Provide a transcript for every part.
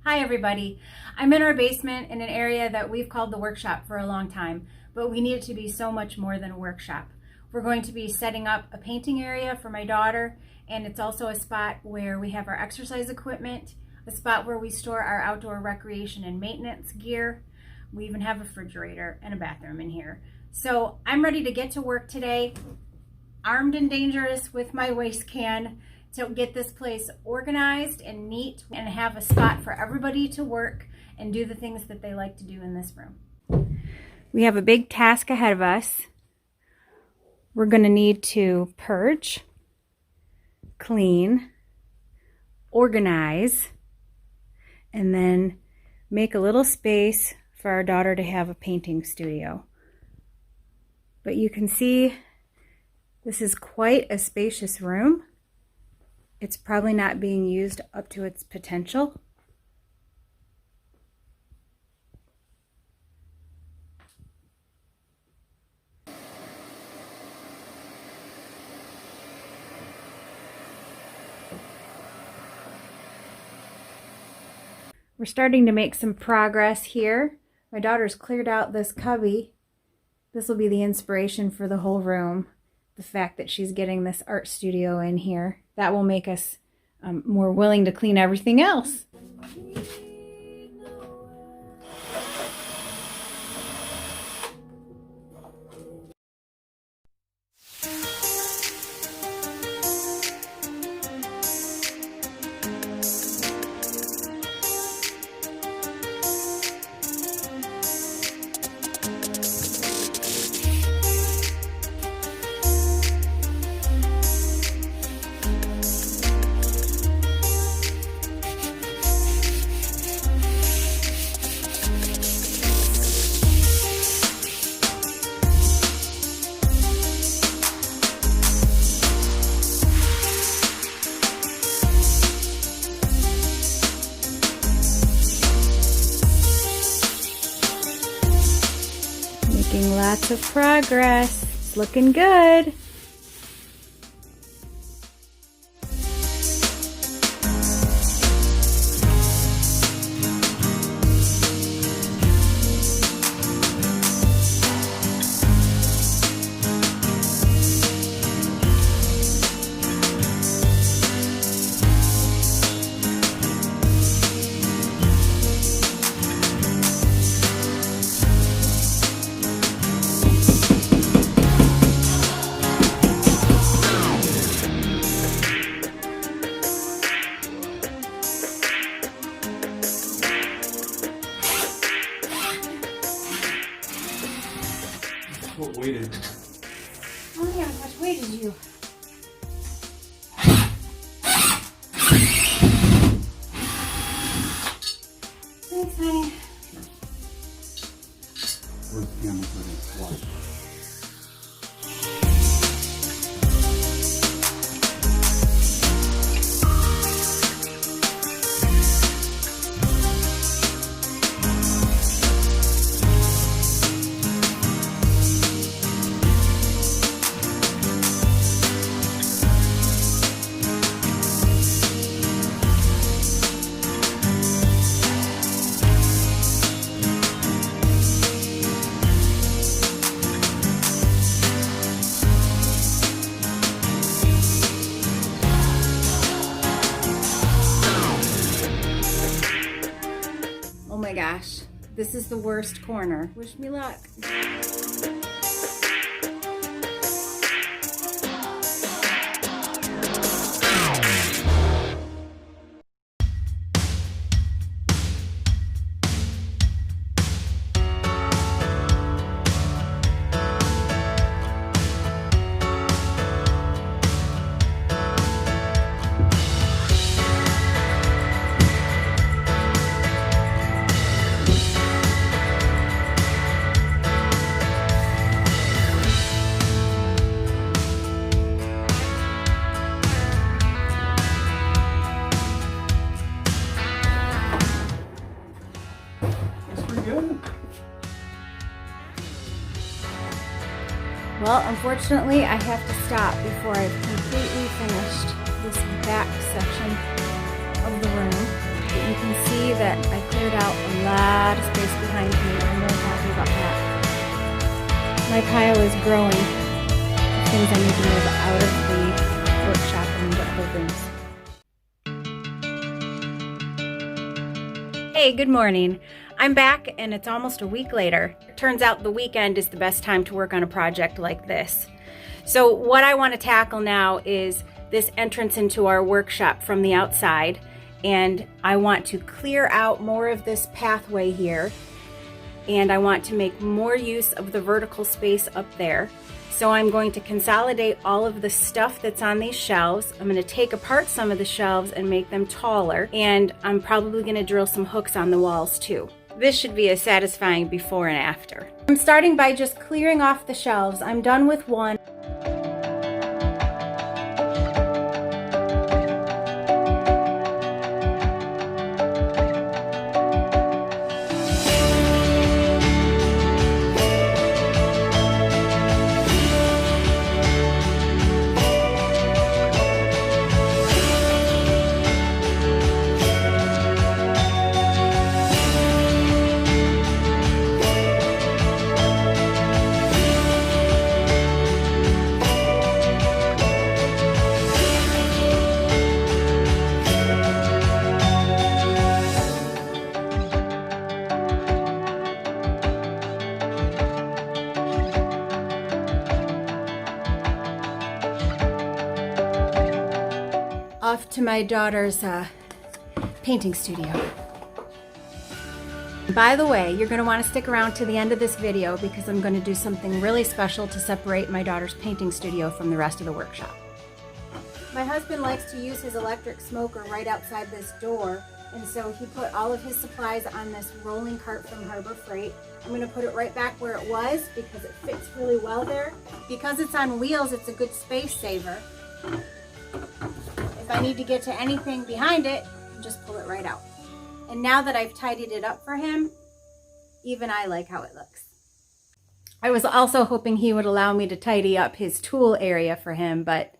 Hi everybody. I'm in our basement in an area that we've called the workshop for a long time, but we need it to be so much more than a workshop. We're going to be setting up a painting area for my daughter, and it's also a spot where we have our exercise equipment, a spot where we store our outdoor recreation and maintenance gear. We even have a refrigerator and a bathroom in here. So I'm ready to get to work today, armed and dangerous with my waste can, to get this place organized and neat and have a spot for everybody to work and do the things that they like to do in this room. We have a big task ahead of us. We're going to need to purge, clean, organize, and then make a little space for our daughter to have a painting studio. But you can see this is quite a spacious room. It's probably not being used up to its potential. We're starting to make some progress here. My daughter's cleared out this cubby. This will be the inspiration for the whole room. The fact that she's getting this art studio in here. That will make us more willing to clean everything else. Making lots of progress. It's looking good. What weight is it? I don't know how much weight is you. Thanks, honey. Where's the camera for this? Watch. Oh my gosh, this is the worst corner. Wish me luck. Well, unfortunately, I have to stop before I've completely finished this back section of the room. But you can see that I cleared out a lot of space behind me. I'm really happy about that. My pile is growing of things I need to move out of the workshop and into other rooms. Hey, good morning. I'm back and it's almost a week later. It turns out the weekend is the best time to work on a project like this. So what I want to tackle now is this entrance into our workshop from the outside, and I want to clear out more of this pathway here, and I want to make more use of the vertical space up there. So I'm going to consolidate all of the stuff that's on these shelves. I'm going to take apart some of the shelves and make them taller, and I'm probably going to drill some hooks on the walls too. This should be a satisfying before and after. I'm starting by just clearing off the shelves. I'm done with one. Off to my daughter's painting studio. By the way, you're going to want to stick around to the end of this video because I'm going to do something really special to separate my daughter's painting studio from the rest of the workshop. My husband likes to use his electric smoker right outside this door, and so he put all of his supplies on this rolling cart from Harbor Freight. I'm going to put it right back where it was because it fits really well there. Because it's on wheels, it's a good space saver. If I need to get to anything behind it, just pull it right out. And now that I've tidied it up for him, even I like how it looks. I was also hoping he would allow me to tidy up his tool area for him, but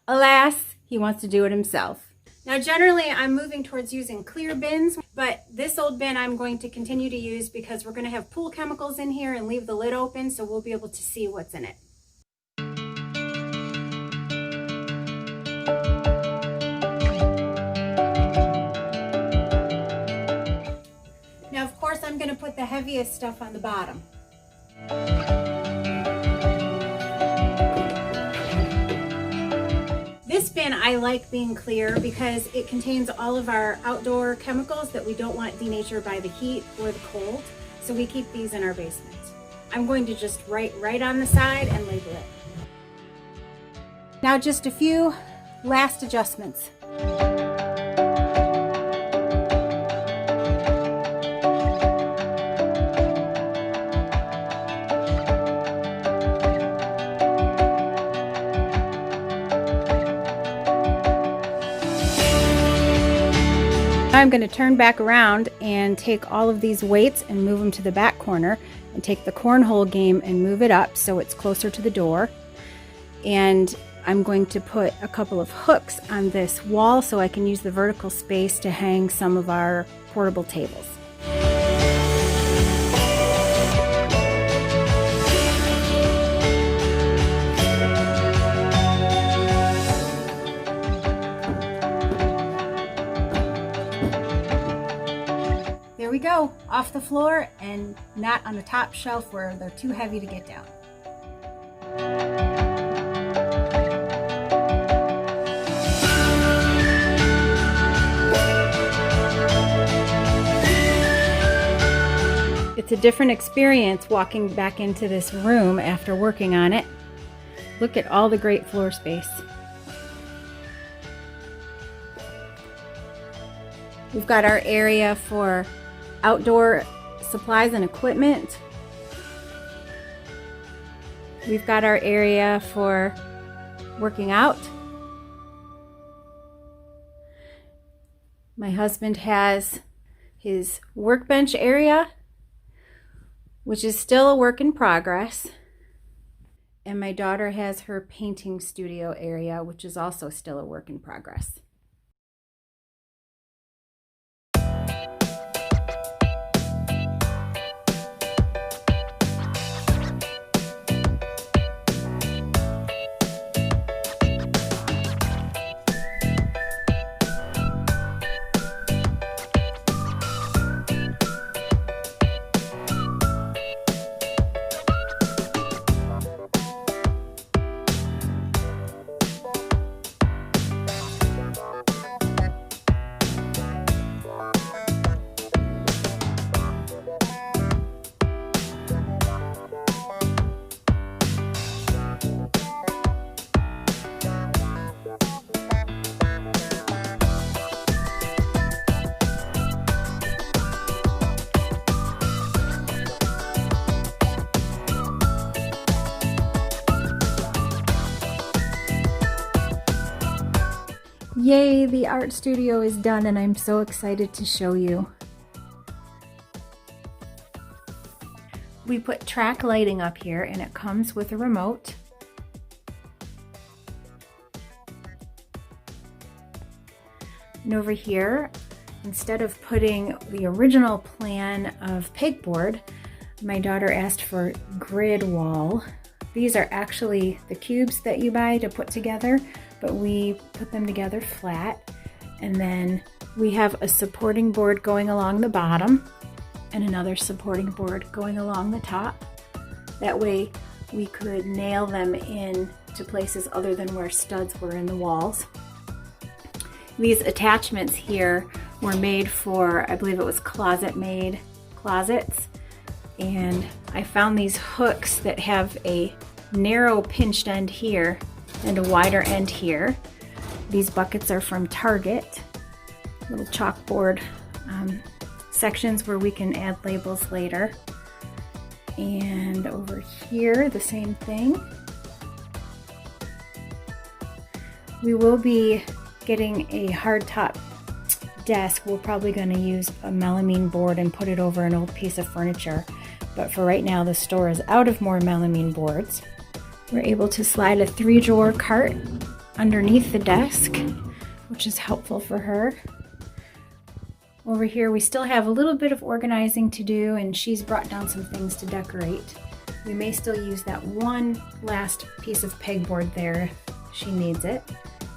alas, he wants to do it himself. Now generally I'm moving towards using clear bins, but this old bin I'm going to continue to use because we're going to have pool chemicals in here and leave the lid open so we'll be able to see what's in it. Now, of course, I'm going to put the heaviest stuff on the bottom. This bin I like being clear because it contains all of our outdoor chemicals that we don't want denatured by the heat or the cold, so we keep these in our basement. I'm going to just write right on the side and label it. Now just a few last adjustments. I'm going to turn back around and take all of these weights and move them to the back corner and take the cornhole game and move it up so it's closer to the door. And I'm going to put a couple of hooks on this wall so I can use the vertical space to hang some of our portable tables. There we go, off the floor and not on the top shelf where they're too heavy to get down. It's a different experience walking back into this room after working on it. Look at all the great floor space. We've got our area for outdoor supplies and equipment. We've got our area for working out. My husband has his workbench area, which is still a work in progress. And my daughter has her painting studio area, which is also still a work in progress. Yay, the art studio is done and I'm so excited to show you. We put track lighting up here and it comes with a remote. And over here, instead of putting the original plan of pegboard, my daughter asked for grid wall. These are actually the cubes that you buy to put together, but we put them together flat. And then we have a supporting board going along the bottom and another supporting board going along the top. That way we could nail them in to places other than where studs were in the walls. These attachments here were made for, I believe it was closet made closets. And I found these hooks that have a narrow pinched end here and a wider end here. These buckets are from Target, little chalkboard sections where we can add labels later. And over here, the same thing. We will be getting a hardtop desk. We're probably going to use a melamine board and put it over an old piece of furniture. But for right now, the store is out of more melamine boards. We're able to slide a 3-drawer cart underneath the desk, which is helpful for her. Over here, we still have a little bit of organizing to do, and she's brought down some things to decorate. We may still use that one last piece of pegboard there if she needs it.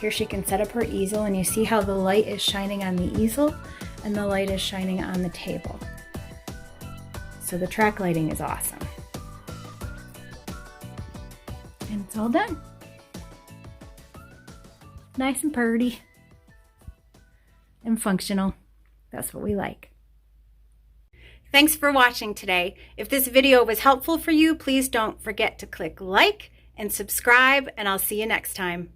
Here she can set up her easel, and you see how the light is shining on the easel and the light is shining on the table. So the track lighting is awesome. And it's all done. Nice and purty and functional. That's what we like. Thanks for watching today. If this video was helpful for you, please don't forget to click like and subscribe, and I'll see you next time.